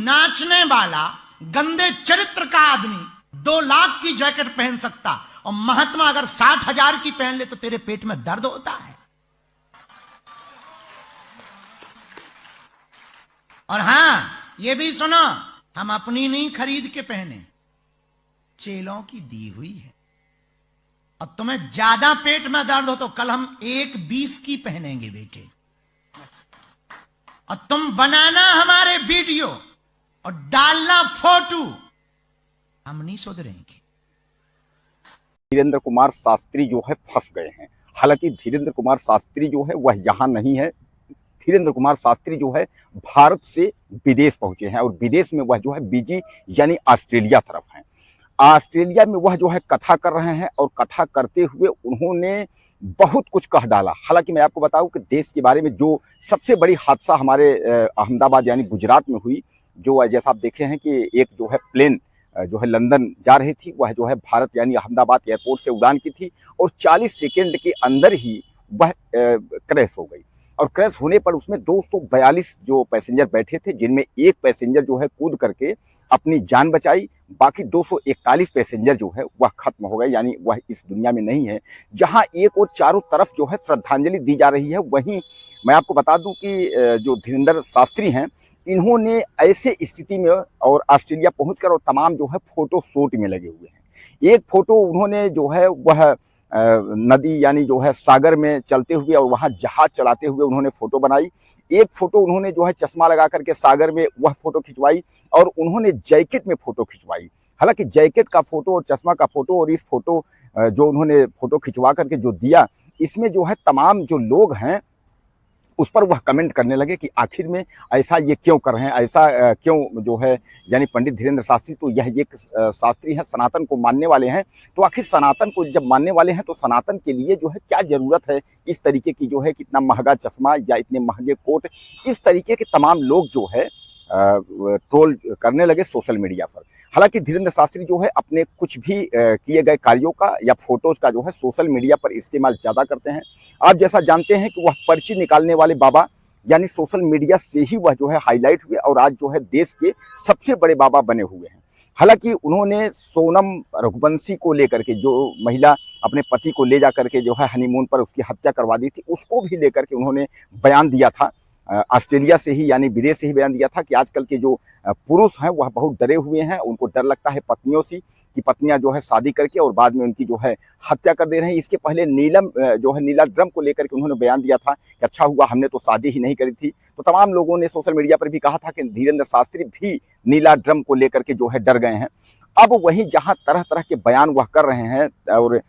नाचने वाला गंदे चरित्र का आदमी 2 लाख की जैकेट पहन सकता, और महात्मा अगर 60,000 की पहन ले तो तेरे पेट में दर्द होता है। और हां, ये भी सुनो, हम अपनी नहीं खरीद के पहने, चेलों की दी हुई है। और तुम्हें ज्यादा पेट में दर्द हो तो कल हम 1.20 की पहनेंगे बेटे। और तुम बनाना हमारे वीडियो और डालना फोटो, हम नहीं सुधरेंगे। धीरेन्द्र कुमार शास्त्री जो है फंस गए हैं। हालांकि धीरेन्द्र कुमार शास्त्री जो है वह यहाँ नहीं है। धीरेन्द्र कुमार शास्त्री जो है भारत से विदेश पहुंचे हैं, और विदेश में वह जो है बीजी यानी ऑस्ट्रेलिया तरफ हैं। ऑस्ट्रेलिया में वह जो है कथा कर रहे हैं, और कथा करते हुए उन्होंने बहुत कुछ कह डाला। हालांकि मैं आपको बताऊं कि देश के बारे में जो सबसे बड़ी हादसा हमारे अहमदाबाद यानी गुजरात में हुई, जो जैसा आप देखे हैं कि एक जो है प्लेन जो है लंदन जा रही थी, वह जो है भारत यानी अहमदाबाद एयरपोर्ट से उड़ान की थी, और 40 सेकेंड के अंदर ही वह क्रैश हो गई। और क्रैश होने पर उसमें 242 जो पैसेंजर बैठे थे, जिनमें एक पैसेंजर जो है कूद करके अपनी जान बचाई, बाकी 241 पैसेंजर जो है वह खत्म हो गए, यानी वह इस दुनिया में नहीं है। जहां एक और चारों तरफ जो है श्रद्धांजलि दी जा रही है, वहीं मैं आपको बता दूं कि जो धीरेन्द्र शास्त्री हैं, इन्होंने ऐसे स्थिति में और ऑस्ट्रेलिया पहुंचकर और तमाम जो है फोटो शूट में लगे हुए हैं। एक फोटो उन्होंने जो है वह नदी यानी जो है सागर में चलते हुए और वहां जहाज चलाते हुए उन्होंने फोटो बनाई। एक फोटो उन्होंने जो है चश्मा लगा करके सागर में वह फोटो खिंचवाई, और उन्होंने जैकेट में फोटो खिंचवाई। हालांकि जैकेट का फोटो और चश्मा का फोटो और इस फोटो जो उन्होंने फोटो खिंचवा करके जो दिया, इसमें जो है तमाम जो लोग हैं उस पर वह कमेंट करने लगे कि आखिर में ऐसा ये क्यों कर रहे हैं, ऐसा क्यों जो है, यानी पंडित धीरेन्द्र शास्त्री तो यह एक शास्त्री हैं, सनातन को मानने वाले हैं, तो आखिर सनातन को जब मानने वाले हैं तो सनातन के लिए जो है क्या ज़रूरत है इस तरीके की जो है कितना महंगा चश्मा या इतने महंगे कोट। इस तरीके के तमाम लोग जो है ट्रोल करने लगे सोशल मीडिया पर। हालांकि धीरेन्द्र शास्त्री जो है अपने कुछ भी किए गए कार्यों का या फोटोज का जो है सोशल मीडिया पर इस्तेमाल ज़्यादा करते हैं। आप जैसा जानते हैं कि वह पर्ची निकालने वाले बाबा यानी सोशल मीडिया से ही वह जो है हाईलाइट हुए, और आज जो है देश के सबसे बड़े बाबा बने हुए हैं। हालांकि उन्होंने सोनम रघुवंशी को लेकर के, जो महिला अपने पति को ले जा करके जो है हनीमून पर उसकी हत्या करवा दी थी, उसको भी लेकर के उन्होंने बयान दिया था। ऑस्ट्रेलिया से ही यानी विदेश से ही बयान दिया था कि आजकल के जो पुरुष हैं वह बहुत डरे हुए हैं, उनको डर लगता है पत्नियों से कि पत्नियां जो है शादी करके और बाद में उनकी जो है हत्या कर दे रहे हैं। इसके पहले नीलम जो है नीला ड्रम को लेकर के उन्होंने बयान दिया था कि अच्छा हुआ हमने तो शादी ही नहीं करी थी। तो तमाम लोगों ने सोशल मीडिया पर भी कहा था कि धीरेन्द्र शास्त्री भी नीला ड्रम को लेकर के जो है डर गए हैं। अब वहीं जहां तरह तरह के बयान वह कर रहे हैं, और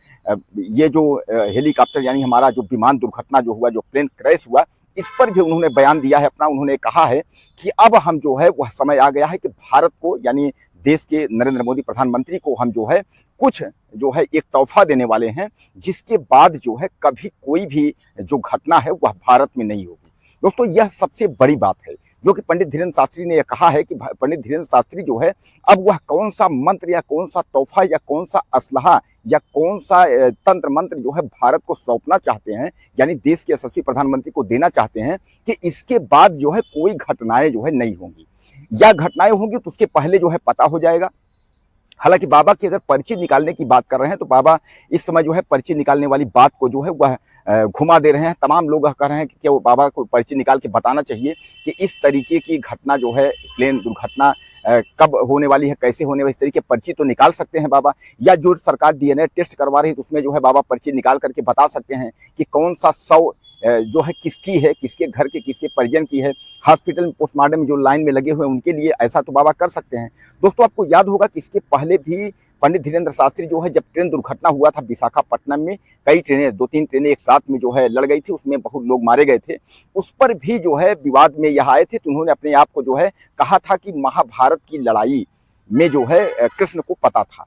ये जो हेलीकॉप्टर यानी हमारा जो विमान दुर्घटना जो हुआ, जो प्लेन क्रैश हुआ, इस पर भी उन्होंने बयान दिया है अपना। उन्होंने कहा है कि अब हम जो है वह समय आ गया है कि भारत को यानी देश के नरेंद्र मोदी प्रधानमंत्री को हम जो है कुछ जो है एक तोहफा देने वाले हैं, जिसके बाद जो है कभी कोई भी जो घटना है वह भारत में नहीं होगी। दोस्तों, यह सबसे बड़ी बात है जो कि पंडित धीरेन्द्र शास्त्री ने यह कहा है कि पंडित धीरेन्द्र शास्त्री जो है अब वह कौन सा मंत्र या कौन सा तोहफा या कौन सा असलहा या कौन सा तंत्र मंत्र जो है भारत को सौंपना चाहते हैं, यानी देश के यशस्वी प्रधानमंत्री को देना चाहते हैं कि इसके बाद जो है कोई घटनाएं जो है नहीं होंगी, या घटनाएं होंगी तो उसके पहले जो है पता हो जाएगा। हालांकि बाबा की अगर पर्ची निकालने की बात कर रहे हैं तो बाबा इस समय जो है पर्ची निकालने वाली बात को जो है वह घुमा दे रहे हैं। तमाम लोग कह रहे हैं कि वो बाबा को पर्ची निकाल के बताना चाहिए कि इस तरीके की घटना जो है प्लेन दुर्घटना कब होने वाली है, कैसे होने वाली, इस तरीके पर्ची तो निकाल सकते हैं बाबा, या जो सरकार डीएनए टेस्ट करवा रही है तो उसमें जो है बाबा पर्ची निकाल करके बता सकते हैं कि कौन सा शव जो है किसकी है, किसके घर के, किसके परिजन की है। हॉस्पिटल में पोस्टमार्टम जो लाइन में लगे हुए हैं उनके लिए ऐसा तो बाबा कर सकते हैं। दोस्तों, आपको याद होगा कि इसके पहले भी पंडित धीरेन्द्र शास्त्री जो है जब ट्रेन दुर्घटना हुआ था विशाखापट्टनम में, कई ट्रेनें 2-3 ट्रेनें एक साथ में जो है लड़ गई थी, उसमें बहुत लोग मारे गए थे, उस पर भी जो है विवाद में यह आए थे। तो उन्होंने अपने आप को जो है कहा था कि महाभारत की लड़ाई में जो है कृष्ण को पता था,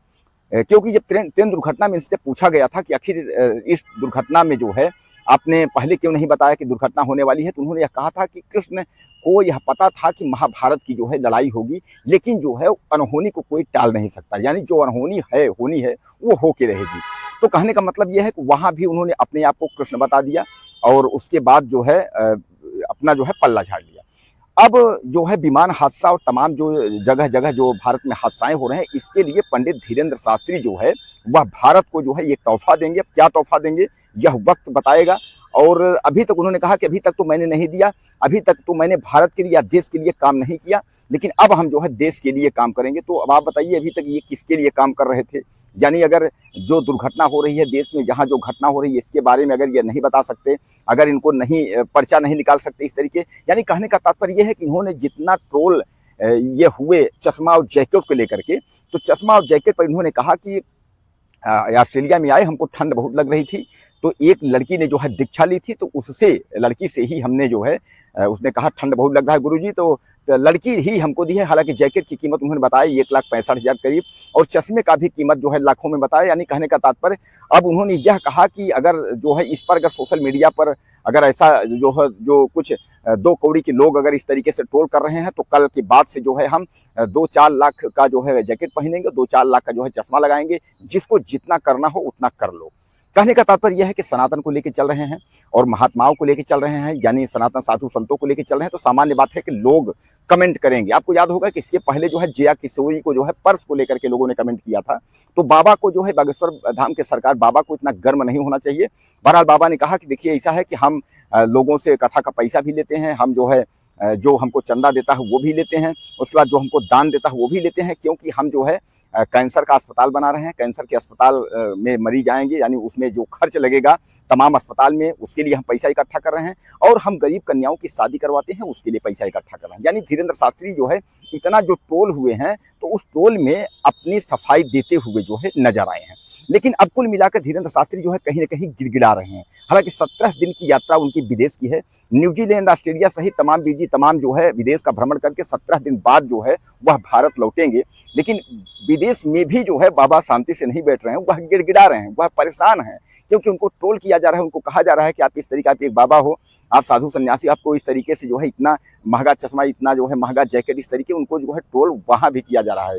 क्योंकि जब ट्रेन दुर्घटना में इनसे पूछा गया था कि आखिर इस दुर्घटना में जो है आपने पहले क्यों नहीं बताया कि दुर्घटना होने वाली है, तो उन्होंने यह कहा था कि कृष्ण को यह पता था कि महाभारत की जो है लड़ाई होगी, लेकिन जो है अनहोनी को कोई टाल नहीं सकता, यानी जो अनहोनी है होनी है वो होके रहेगी। तो कहने का मतलब यह है कि वहाँ भी उन्होंने अपने आप को कृष्ण बता दिया और उसके बाद जो है अपना जो है पल्ला झाड़ लिया। अब जो है विमान हादसा और तमाम जो जगह जगह जो भारत में हादसाएं हो रहे हैं, इसके लिए पंडित धीरेन्द्र शास्त्री जो है वह भारत को जो है ये तोहफा देंगे। अब क्या तोहफा देंगे यह वक्त बताएगा। और अभी तक उन्होंने कहा कि अभी तक तो मैंने नहीं दिया, अभी तक तो मैंने भारत के लिए या देश के लिए काम नहीं किया, लेकिन अब हम जो है देश के लिए काम करेंगे। तो अब आप बताइए अभी तक ये किसके लिए काम कर रहे थे? यानी अगर जो दुर्घटना हो रही है देश में, जहाँ जो घटना हो रही है, इसके बारे में अगर ये नहीं बता सकते, अगर इनको नहीं पर्चा नहीं निकाल सकते इस तरीके, यानी कहने का तात्पर्य यह है कि इन्होंने जितना ट्रोल ये हुए चश्मा और जैकेट को लेकर के, तो चश्मा और जैकेट पर इन्होंने कहा कि ऑस्ट्रेलिया में आए हमको ठंड बहुत लग रही थी, तो एक लड़की ने जो है दीक्षा ली थी, तो उससे लड़की से ही हमने जो है उसने कहा ठंड बहुत लग रहा है गुरुजी, तो लड़की ही हमको दी है। हालांकि जैकेट की कीमत उन्होंने बताया 1,65,000 करीब, और चश्मे का भी कीमत जो है लाखों में बताया। यानी कहने का तात्पर्य अब उन्होंने यह कहा कि अगर जो है इस पर अगर सोशल मीडिया पर अगर ऐसा जो है जो कुछ 2 कौड़ी के लोग अगर इस तरीके से ट्रोल कर रहे हैं, तो कल के बाद से जो है हम 2-4 लाख का जो है जैकेट पहनेंगे, 2-4 लाख का जो है चश्मा लगाएंगे, जिसको जितना करना हो उतना कर लो। कहने का तात्पर्य यह है कि सनातन को लेकर चल रहे हैं और महात्माओं को लेकर चल रहे हैं, यानी सनातन साधु संतों को लेकर चल रहे हैं, तो सामान्य बात है कि लोग कमेंट करेंगे। आपको याद होगा कि इसके पहले जो है जया किशोरी को जो है पर्स को लेकर के लोगों ने कमेंट किया था, तो बाबा को जो है बागेश्वर धाम के सरकार बाबा को इतना गर्म नहीं होना चाहिए। बहरहाल बाबा ने कहा कि देखिए ऐसा है कि हम लोगों से कथा का पैसा भी लेते हैं, हम जो है जो हमको चंदा देता है वो भी लेते हैं, उसके बाद जो हमको दान देता है वो भी लेते हैं, क्योंकि हम जो है कैंसर का अस्पताल बना रहे हैं। कैंसर के अस्पताल में मरीज आएंगे, यानी उसमें जो खर्च लगेगा तमाम अस्पताल में, उसके लिए हम पैसा इकट्ठा कर रहे हैं, और हम गरीब कन्याओं की शादी करवाते हैं, उसके लिए पैसा इकट्ठा कर रहे हैं। यानी धीरेन्द्र शास्त्री जो है इतना जो ट्रोल हुए हैं, तो उस ट्रोल में अपनी सफाई देते हुए जो है नजर आए हैं। लेकिन अब कुल मिलाकर धीरेन्द्र शास्त्री जो है कहीं ना कहीं गिड़गिड़ा रहे हैं। हालांकि 17 दिन की यात्रा उनकी विदेश की है, न्यूजीलैंड, ऑस्ट्रेलिया सहित तमाम जो है विदेश का भ्रमण करके 17 दिन बाद जो है वह भारत लौटेंगे। लेकिन विदेश में भी जो है बाबा शांति से नहीं बैठ रहे हैं, वह गिड़गिड़ा रहे हैं, वह परेशान हैं, क्योंकि उनको ट्रोल किया जा रहा है। उनको कहा जा रहा है कि आप इस तरीके, आप एक बाबा हो, आप साधु सन्यासी, आपको इस तरीके से जो है इतना महंगा चश्मा, इतना जो है महंगा जैकेट, इस तरीके उनको जो है ट्रोल वहां भी किया जा रहा है।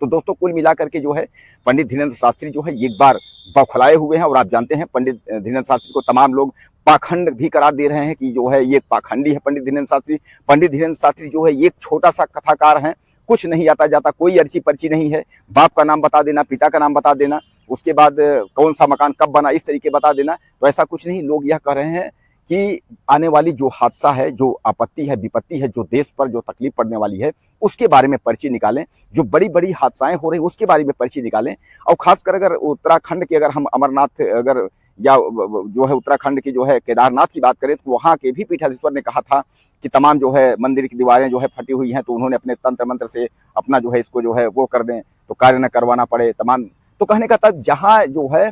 तो दोस्तों कुल मिलाकर के जो है पंडित धीरेन्द्र शास्त्री जो है एक बार बौखलाए हुए हैं, और आप जानते हैं पंडित धीरेन्द्र शास्त्री को तमाम लोग पाखंड भी करार दे रहे हैं कि जो है ये पाखंडी है पंडित धीरेन्द्र शास्त्री। पंडित धीरेन्द्र शास्त्री जो है एक छोटा सा कथाकार हैं, कुछ नहीं आता जाता, कोई अर्ची पर्ची नहीं है, बाप का नाम बता देना, पिता का नाम बता देना, उसके बाद कौन सा मकान कब बना इस तरीके बता देना, तो ऐसा कुछ नहीं। लोग यह कह रहे हैं कि आने वाली जो हादसा है, जो आपत्ति है, विपत्ति है, जो देश पर जो तकलीफ पड़ने वाली है, उसके बारे में पर्ची निकालें, जो बड़ी बड़ी हादसाएं हो रही उसके बारे में पर्ची निकालें। और खासकर अगर उत्तराखंड के, अगर हम अमरनाथ अगर या जो है उत्तराखंड की जो है केदारनाथ की बात करें, तो वहाँ के भी पीठाधीश्वर ने कहा था कि तमाम जो है मंदिर की दीवारें जो है फटी हुई हैं, तो उन्होंने अपने तंत्र मंत्र से अपना जो है इसको जो है वो कर दें, तो कार्य न करवाना पड़े तमाम। तो कहने का तब जहाँ जो है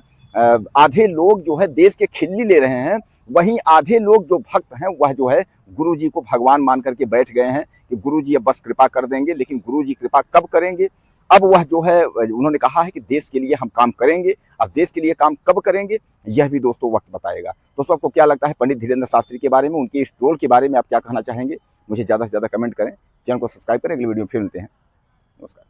आधे लोग जो है देश के खिल्ली ले रहे हैं, वहीं आधे लोग जो भक्त हैं वह जो है गुरुजी को भगवान मान करके बैठ गए हैं कि गुरुजी अब बस कृपा कर देंगे। लेकिन गुरुजी कृपा कब करेंगे? अब वह जो है उन्होंने कहा है कि देश के लिए हम काम करेंगे। अब देश के लिए काम कब करेंगे यह भी दोस्तों वक्त बताएगा। दोस्तों आपको क्या लगता है पंडित धीरेन्द्र शास्त्री के बारे में, उनके इस ट्रोल के बारे में आप क्या कहना चाहेंगे? मुझे ज़्यादा से ज़्यादा कमेंट करें, चैनल को सब्सक्राइब करें। अगली वीडियो में फिर मिलते हैं। नमस्कार।